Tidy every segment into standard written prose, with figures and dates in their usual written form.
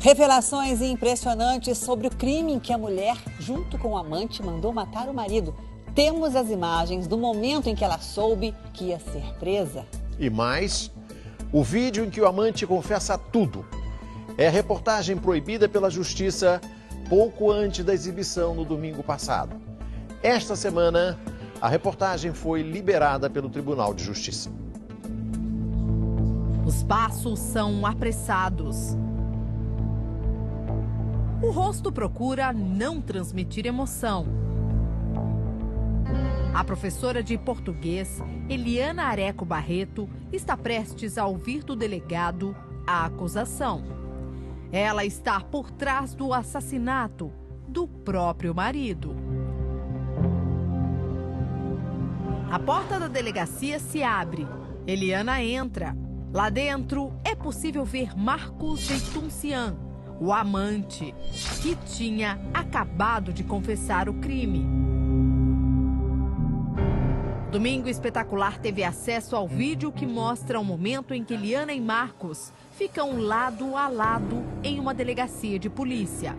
Revelações impressionantes sobre o crime em que a mulher, junto com o amante, mandou matar o marido. Temos as imagens do momento em que ela soube que ia ser presa. E mais, o vídeo em que o amante confessa tudo. É reportagem proibida pela Justiça pouco antes da exibição no domingo passado. Esta semana, a reportagem foi liberada pelo Tribunal de Justiça. Os passos são apressados. O rosto procura não transmitir emoção. A professora de português, Eliana Areco Barreto, está prestes a ouvir do delegado a acusação. Ela está por trás do assassinato do próprio marido. A porta da delegacia se abre. Eliana entra. Lá dentro é possível ver Marcos Jeituncian, o amante, que tinha acabado de confessar o crime. Domingo Espetacular teve acesso ao vídeo que mostra o momento em que Eliana e Marcos ficam lado a lado em uma delegacia de polícia.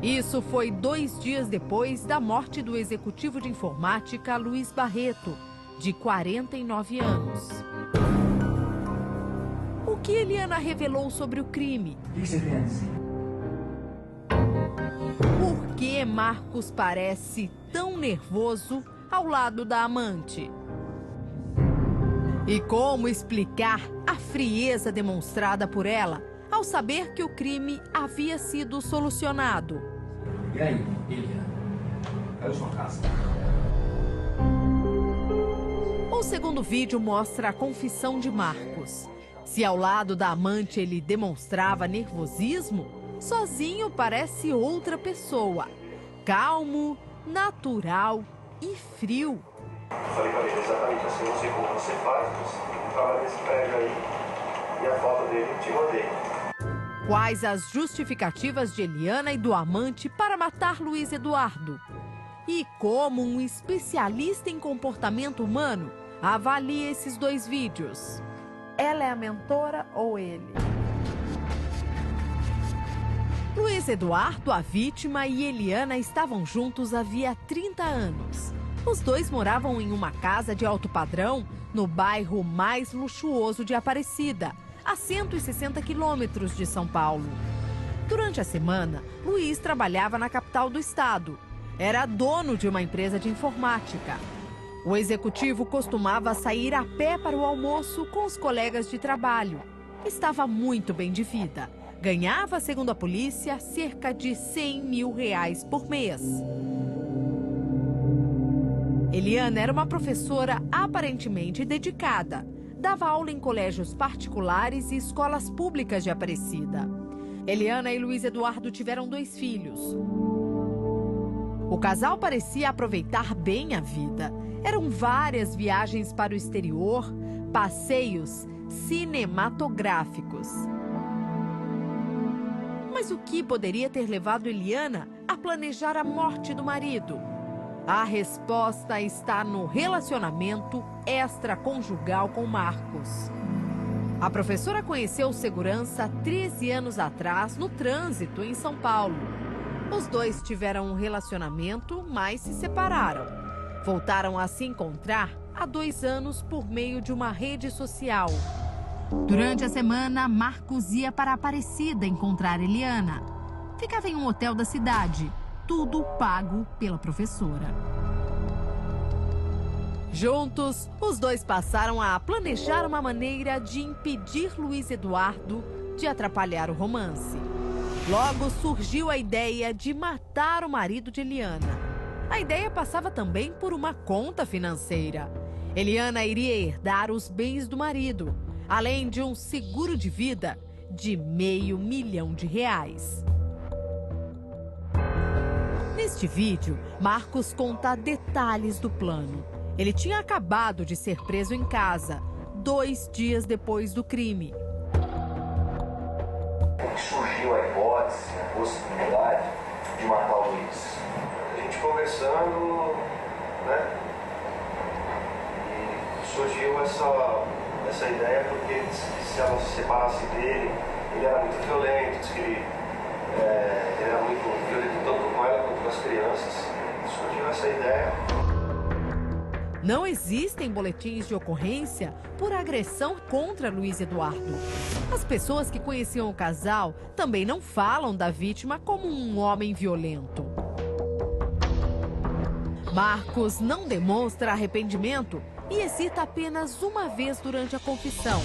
Isso foi 2 dias depois da morte do executivo de informática Luiz Barreto, de 49 anos. O que Eliana revelou sobre o crime? O que você tem a dizer? Por que Marcos parece tão nervoso ao lado da amante? E como explicar a frieza demonstrada por ela ao saber que o crime havia sido solucionado? E aí, Eliana? Caiu sua casa? O segundo vídeo mostra a confissão de Marcos. Se ao lado da amante ele demonstrava nervosismo, sozinho parece outra pessoa. Calmo, natural e frio. Falei pra ele exatamente assim, não sei como você faz, mas trabalha nesse prédio aí e a foto dele te mandei. Quais as justificativas de Eliana e do amante para matar Luiz Eduardo? E como um especialista em comportamento humano avalia esses 2 vídeos? Ela é a mentora ou ele? Luiz Eduardo, a vítima, e Eliana estavam juntos havia 30 anos. Os dois moravam em uma casa de alto padrão no bairro mais luxuoso de Aparecida, a 160 quilômetros de São Paulo. Durante a semana, Luiz trabalhava na capital do estado. Era dono de uma empresa de informática. O executivo costumava sair a pé para o almoço com os colegas de trabalho. Estava muito bem de vida. Ganhava, segundo a polícia, cerca de R$100 mil por mês. Eliana era uma professora aparentemente dedicada. Dava aula em colégios particulares e escolas públicas de Aparecida. Eliana e Luiz Eduardo tiveram 2 filhos. O casal parecia aproveitar bem a vida. Eram várias viagens para o exterior, passeios cinematográficos. Mas o que poderia ter levado Eliana a planejar a morte do marido? A resposta está no relacionamento extraconjugal com Marcos. A professora conheceu o segurança 13 anos atrás no trânsito em São Paulo. Os dois tiveram um relacionamento, mas se separaram. Voltaram a se encontrar há 2 anos por meio de uma rede social. Durante a semana, Marcos ia para Aparecida encontrar Eliana. Ficava em um hotel da cidade, tudo pago pela professora. Juntos, os dois passaram a planejar uma maneira de impedir Luiz Eduardo de atrapalhar o romance. Logo surgiu a ideia de matar o marido de Eliana. A ideia passava também por uma conta financeira. Eliana iria herdar os bens do marido, além de um seguro de vida de R$500 mil. Neste vídeo, Marcos conta detalhes do plano. Ele tinha acabado de ser preso em casa, 2 dias depois do crime. Surgiu a hipótese, a possibilidade de matar o Luiz. A gente conversando, né? E surgiu essa ideia porque se ela se separasse dele, ele era muito violento, disse que ele Ele era muito violento tanto com ela quanto com as crianças. Surgiu essa ideia. Não existem boletins de ocorrência por agressão contra Luiz Eduardo. As pessoas que conheciam o casal também não falam da vítima como um homem violento. Marcos não demonstra arrependimento e hesita apenas uma vez durante a confissão.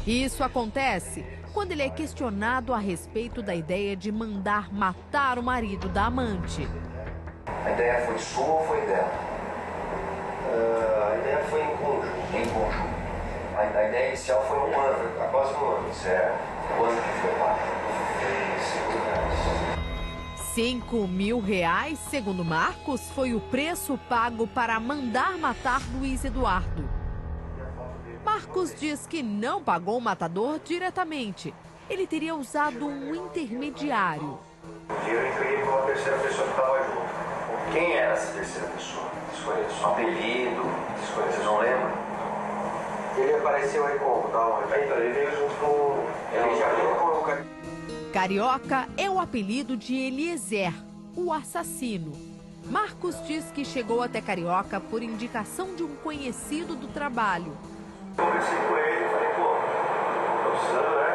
Isso acontece quando ele é questionado a respeito da ideia de mandar matar o marido da amante. A ideia foi sua ou foi dela? A ideia foi em conjunto. A ideia inicial foi um ano, há quase um ano, certo? Quando que foi lá? R$5.000, segundo Marcos, foi o preço pago para mandar matar Luiz Eduardo. Marcos diz que não pagou o matador diretamente. Ele teria usado um intermediário. O dinheiro eu entreguei para uma terceira pessoa que estava junto. Quem era essa terceira pessoa? Desconheço. Apelido? Desconheço. Vocês não lembram? Ele apareceu aí como? Então, ele veio junto com... Ele já veio com o Carioca é o apelido de Eliezer, o assassino. Marcos diz que chegou até Carioca por indicação de um conhecido do trabalho. Conversei com ele, falei, pô, tô precisando, né?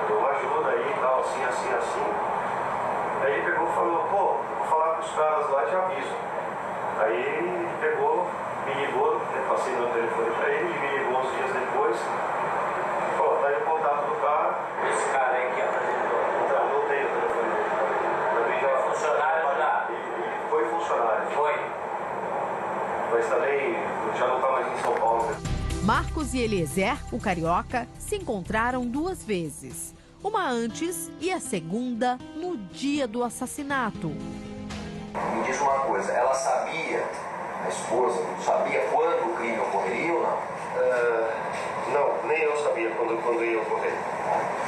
Uma ajuda aí e tal, assim. Aí ele pegou e falou, pô, vou falar com os caras lá e te aviso. Aí ele pegou, me ligou, eu passei meu telefone pra ele, me ligou uns dias depois. Pô, tá aí o contato do cara. Esse cara aí que apresentou. Então, não tenho o telefone dele. Ele foi funcionário já? Ele foi funcionário. Foi. Mas também já não está mais em São Paulo. Marcos e Eliezer, o carioca, se encontraram 2 vezes. Uma antes e a segunda no dia do assassinato. Me diz uma coisa, ela sabia, a esposa, sabia quando o crime ocorreria ou não? Não, nem eu sabia quando ia ocorrer.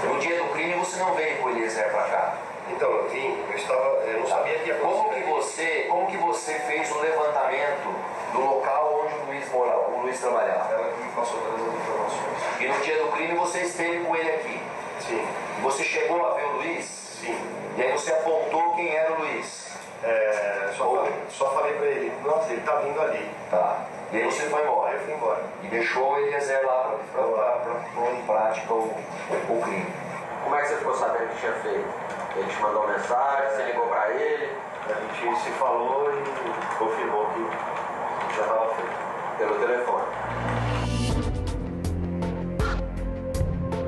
No dia do crime você não veio com o Eliezer pra cá? Então, eu vim, eu não sabia que ia acontecer. Como que você fez o levantamento do local onde o Luiz trabalhava? Ela que me passou todas as informações. E no dia do crime você esteve com ele aqui? Sim. Você chegou a ver o Luiz? Sim. E aí você apontou quem era o Luiz? Só falei pra ele, nossa, ele tá vindo ali. Tá. E aí você foi embora? Aí eu fui embora. E deixou o Eliezer lá pra pôr em prática o crime. Como é que você ficou sabendo que tinha feito? Ele te mandou mensagem, você ligou pra ele? A gente se falou e confirmou que já estava feito. Pelo telefone.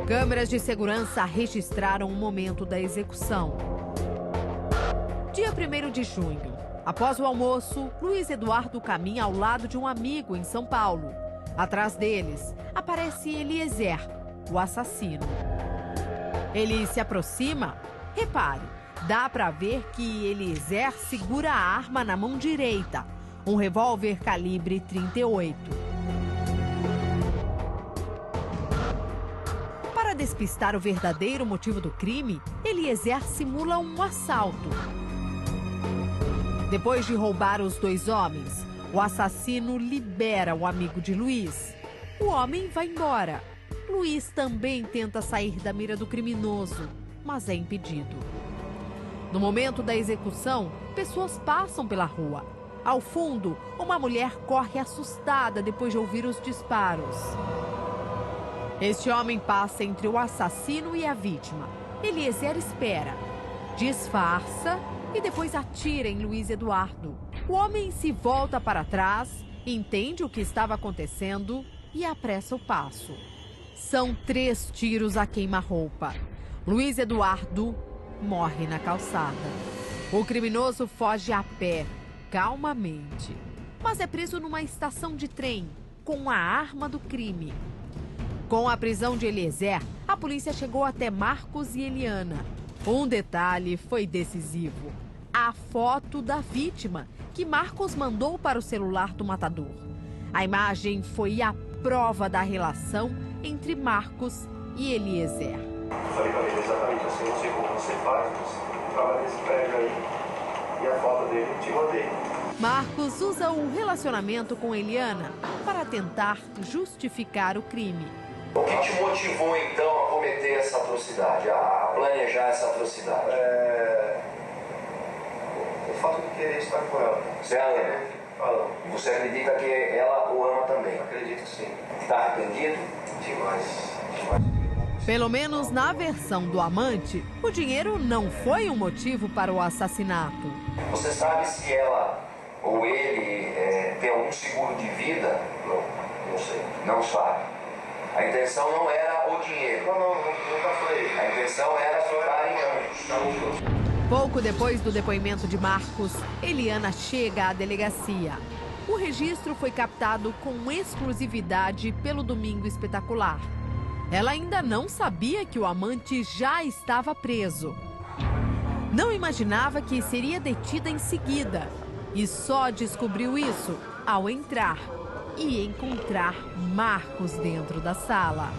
Câmeras de segurança registraram o momento da execução. Dia 1º de junho. Após o almoço, Luiz Eduardo caminha ao lado de um amigo em São Paulo. Atrás deles, aparece Eliezer, o assassino. Ele se aproxima. Repare, dá para ver que Eliezer segura a arma na mão direita, um revólver calibre 38. Para despistar o verdadeiro motivo do crime, Eliezer simula um assalto. Depois de roubar os 2 homens, o assassino libera o amigo de Luiz. O homem vai embora. Luiz também tenta sair da mira do criminoso, mas é impedido. No momento da execução, pessoas passam pela rua. Ao fundo, uma mulher corre assustada depois de ouvir os disparos. Este homem passa entre o assassino e a vítima. Eliezer espera, disfarça e depois atira em Luiz Eduardo. O homem se volta para trás, entende o que estava acontecendo e apressa o passo. São 3 tiros a queima-roupa. Luiz Eduardo morre na calçada. O criminoso foge a pé, calmamente. Mas é preso numa estação de trem, com a arma do crime. Com a prisão de Eliezer, a polícia chegou até Marcos e Eliana. Um detalhe foi decisivo: a foto da vítima, que Marcos mandou para o celular do matador. A imagem foi a prova da relação entre Marcos e Eliezer. Falei para ele exatamente assim, não sei como você faz, mas trabalha nesse prédio aí e a foto dele te mandei. Marcos usa o relacionamento com Eliana para tentar justificar o crime. O que te motivou então a cometer essa atrocidade, a planejar essa atrocidade? O fato de querer estar com ela. Você ama? E você acredita que ela o ama também? Acredito que sim. Está arrependido? Demais. Pelo menos na versão do amante, o dinheiro não foi um motivo para o assassinato. Você sabe se ela ou ele tem algum seguro de vida? Não sei. Não sabe. A intenção não era o dinheiro. Nunca foi. A intenção era ficar em ambos. Pouco depois do depoimento de Marcos, Eliana chega à delegacia. O registro foi captado com exclusividade pelo Domingo Espetacular. Ela ainda não sabia que o amante já estava preso. Não imaginava que seria detida em seguida. E só descobriu isso ao entrar e encontrar Marcos dentro da sala.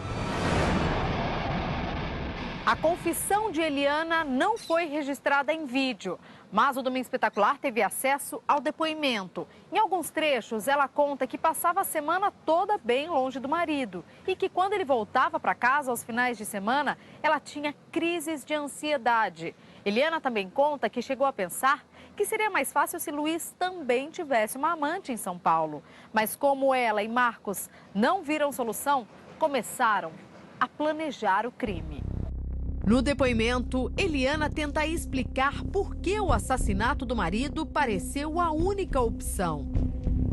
A confissão de Eliana não foi registrada em vídeo, mas o Domingo Espetacular teve acesso ao depoimento. Em alguns trechos, ela conta que passava a semana toda bem longe do marido e que quando ele voltava para casa aos finais de semana, ela tinha crises de ansiedade. Eliana também conta que chegou a pensar que seria mais fácil se Luiz também tivesse uma amante em São Paulo. Mas como ela e Marcos não viram solução, começaram a planejar o crime. No depoimento, Eliana tenta explicar por que o assassinato do marido pareceu a única opção.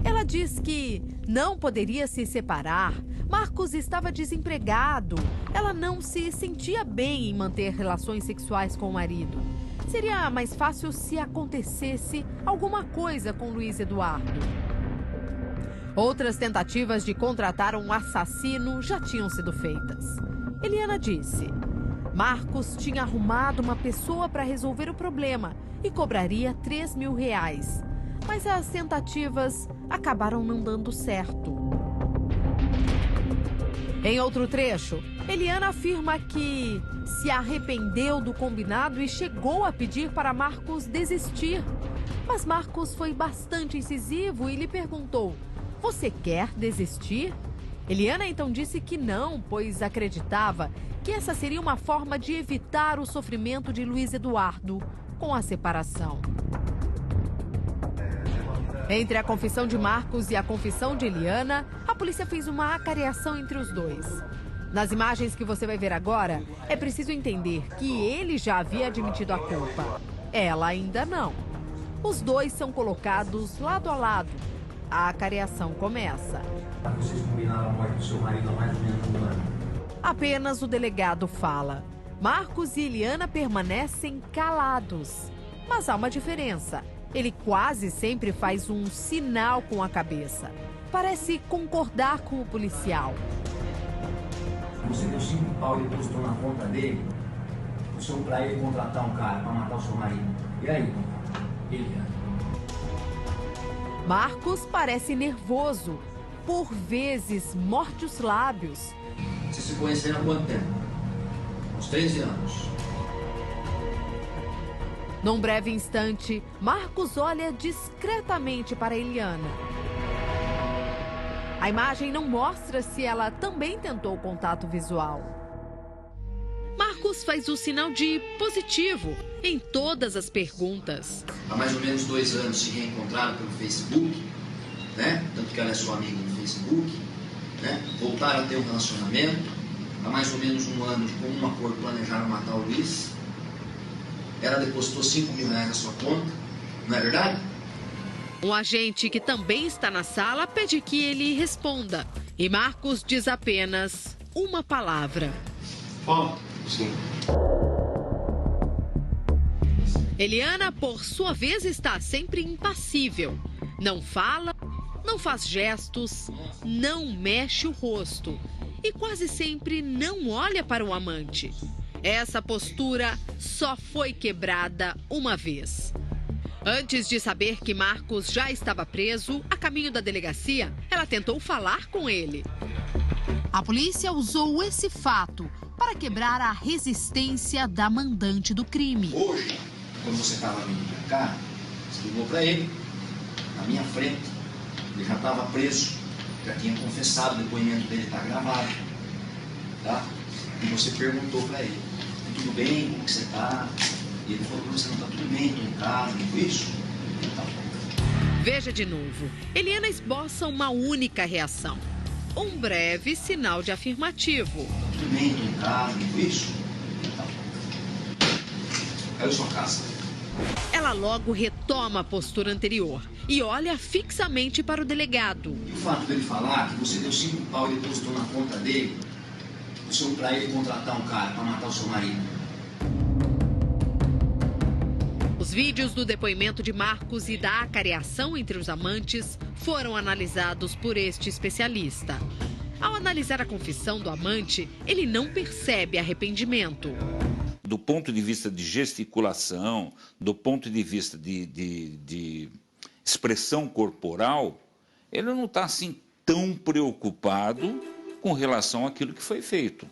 Ela diz que não poderia se separar, Marcos estava desempregado, ela não se sentia bem em manter relações sexuais com o marido. Seria mais fácil se acontecesse alguma coisa com Luiz Eduardo. Outras tentativas de contratar um assassino já tinham sido feitas. Eliana disse: Marcos tinha arrumado uma pessoa para resolver o problema e cobraria R$3.000. Mas as tentativas acabaram não dando certo. Em outro trecho, Eliana afirma que se arrependeu do combinado e chegou a pedir para Marcos desistir. Mas Marcos foi bastante incisivo e lhe perguntou: "Você quer desistir?" Eliana então disse que não, pois acreditava que essa seria uma forma de evitar o sofrimento de Luiz Eduardo com a separação. Entre a confissão de Marcos e a confissão de Eliana, a polícia fez uma acariação entre os dois. Nas imagens que você vai ver agora, é preciso entender que ele já havia admitido a culpa. Ela ainda não. Os dois são colocados lado a lado. A acariação começa. Vocês combinaram a morte do seu marido há mais ou menos um ano. Apenas o delegado fala. Marcos e Eliana permanecem calados. Mas há uma diferença. Ele quase sempre faz um sinal com a cabeça. Parece concordar com o policial. Você deu 5 pau e depositou na conta dele pra ele contratar um cara para matar o seu marido. E aí, Eliana? Marcos parece nervoso. Por vezes, morde os lábios. Vocês se conheceram há quanto tempo? Uns 13 anos. Num breve instante, Marcos olha discretamente para Eliana. A imagem não mostra se ela também tentou contato visual. Marcos faz o sinal de positivo em todas as perguntas. Há mais ou menos 2 anos se reencontraram pelo Facebook, né? Tanto que ela é sua amiga no Facebook, né? Voltaram a ter um relacionamento. Há mais ou menos 1 ano, de comum acordo, planejaram matar o Luiz. Ela depositou R$5.000 na sua conta, não é verdade? Um agente que também está na sala pede que ele responda. E Marcos diz apenas uma palavra. Fala. Sim. Eliana, por sua vez, está sempre impassível. Não fala, não faz gestos, não mexe o rosto. E quase sempre não olha para o amante. Essa postura só foi quebrada uma vez. Antes de saber que Marcos já estava preso, a caminho da delegacia, ela tentou falar com ele. A polícia usou esse fato para quebrar a resistência da mandante do crime. Hoje, quando você estava vindo para cá, você ligou para ele, na minha frente. Ele já estava preso, já tinha confessado, o depoimento dele está gravado. tá? E você perguntou para ele, tudo bem, como que você tá? E ele falou, você não tá tudo bem, tô em casa, não foi isso? Tá bom. Veja de novo, Eliana esboça uma única reação. Um breve sinal de afirmativo. Tudo bem, tô em casa, não foi isso? Tá bom. Caiu sua casa. Ela logo retoma a postura anterior e olha fixamente para o delegado. E o fato dele falar que você deu 5 pau e depositou na conta dele, para ele contratar um cara para matar o seu marido. Os vídeos do depoimento de Marcos e da acareação entre os amantes foram analisados por este especialista. Ao analisar a confissão do amante, ele não percebe arrependimento. Do ponto de vista de gesticulação, do ponto de vista de expressão corporal, ele não está assim tão preocupado com relação àquilo que foi feito.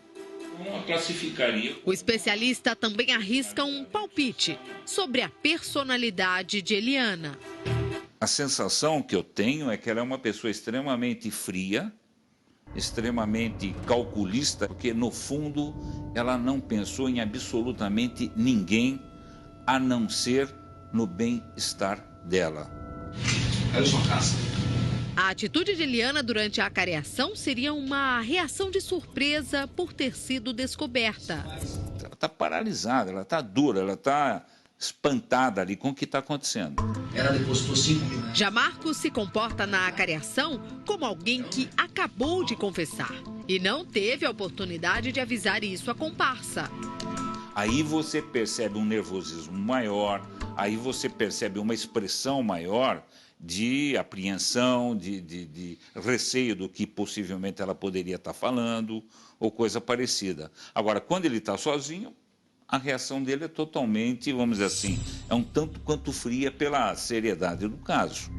Não classificaria. O especialista também arrisca um palpite sobre a personalidade de Eliana. A sensação que eu tenho é que ela é uma pessoa extremamente fria, extremamente calculista, porque no fundo ela não pensou em absolutamente ninguém a não ser no bem-estar dela. Caiu sua casa. A atitude de Eliana durante a acareação seria uma reação de surpresa por ter sido descoberta. Ela está paralisada, ela está dura, ela está espantada ali com o que está acontecendo. Ela depositou 5 mil reais. Já Marcos se comporta na acareação como alguém que acabou de confessar e não teve a oportunidade de avisar isso à comparsa. Aí você percebe um nervosismo maior, aí você percebe uma expressão maior de apreensão, de receio do que possivelmente ela poderia estar falando ou coisa parecida. Agora, quando ele está sozinho, a reação dele é totalmente, vamos dizer assim, é um tanto quanto fria pela seriedade do caso.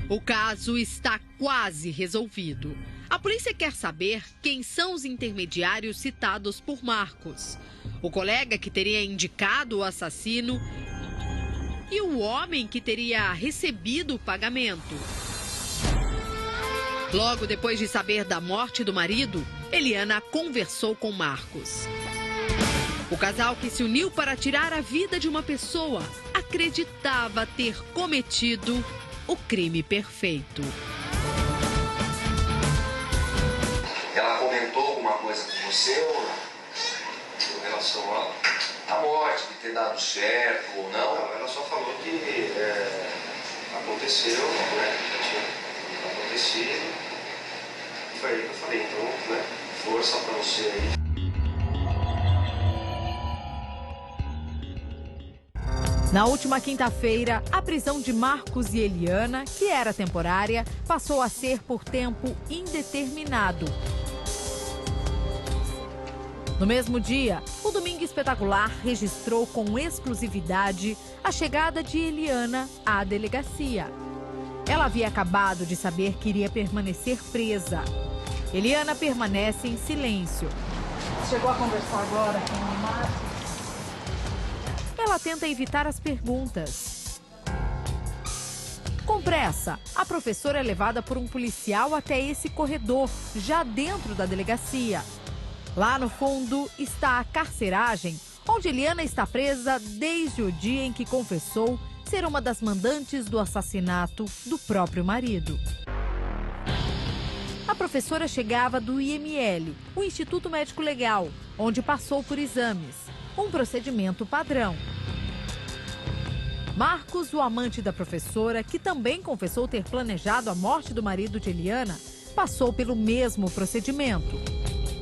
O caso está quase resolvido. A polícia quer saber quem são os intermediários citados por Marcos. O colega que teria indicado o assassino e o homem que teria recebido o pagamento. Logo depois de saber da morte do marido, Eliana conversou com Marcos. O casal que se uniu para tirar a vida de uma pessoa acreditava ter cometido o crime perfeito. Ela comentou alguma coisa com você ou não? Em relação A morte, de ter dado certo ou não? Não, ela só falou que aconteceu, né? Já tinha acontecido. E foi aí que eu falei, então, né? Força pra você aí. Na última quinta-feira, a prisão de Marcos e Eliana, que era temporária, passou a ser por tempo indeterminado. No mesmo dia, o Domingo Espetacular registrou com exclusividade a chegada de Eliana à delegacia. Ela havia acabado de saber que iria permanecer presa. Eliana permanece em silêncio. Chegou a conversar agora com o Marcos? Ela tenta evitar as perguntas. Com pressa, a professora é levada por um policial até esse corredor, já dentro da delegacia. Lá no fundo está a carceragem, onde Eliana está presa desde o dia em que confessou ser uma das mandantes do assassinato do próprio marido. A professora chegava do IML, o Instituto Médico Legal, onde passou por exames, um procedimento padrão. Marcos, o amante da professora, que também confessou ter planejado a morte do marido de Eliana, passou pelo mesmo procedimento.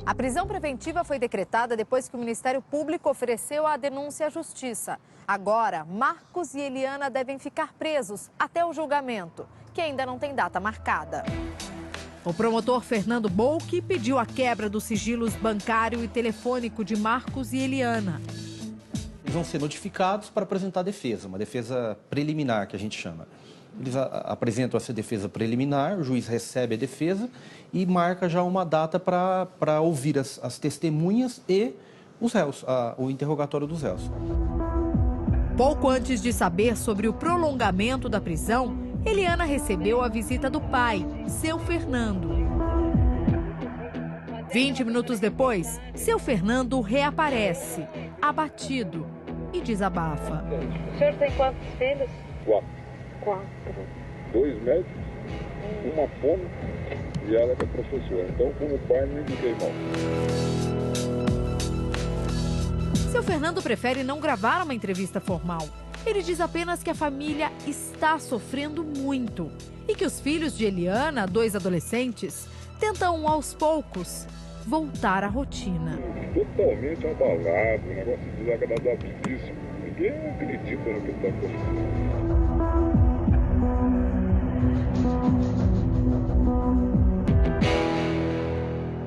A prisão preventiva foi decretada depois que o Ministério Público ofereceu a denúncia à Justiça. Agora, Marcos e Eliana devem ficar presos até o julgamento, que ainda não tem data marcada. O promotor Fernando Bolk pediu a quebra dos sigilos bancário e telefônico de Marcos e Eliana. Eles vão ser notificados para apresentar a defesa, uma defesa preliminar que a gente chama. Eles apresentam essa defesa preliminar, o juiz recebe a defesa e marca já uma data para ouvir as testemunhas e os réus, o interrogatório dos réus. Pouco antes de saber sobre o prolongamento da prisão, Eliana recebeu a visita do pai, seu Fernando. 20 minutos depois, seu Fernando reaparece, abatido, e desabafa. O senhor tem quantos filhos? 4. 2 médicos, uma fono e ela que é professora. Então, como pai, me fiquei mal. Seu Fernando prefere não gravar uma entrevista formal. Ele diz apenas que a família está sofrendo muito e que os filhos de Eliana, 2 adolescentes, tentam aos poucos voltar à rotina. Totalmente abalado, um negócio desagradabilíssimo. Ninguém acredita no que está acontecendo.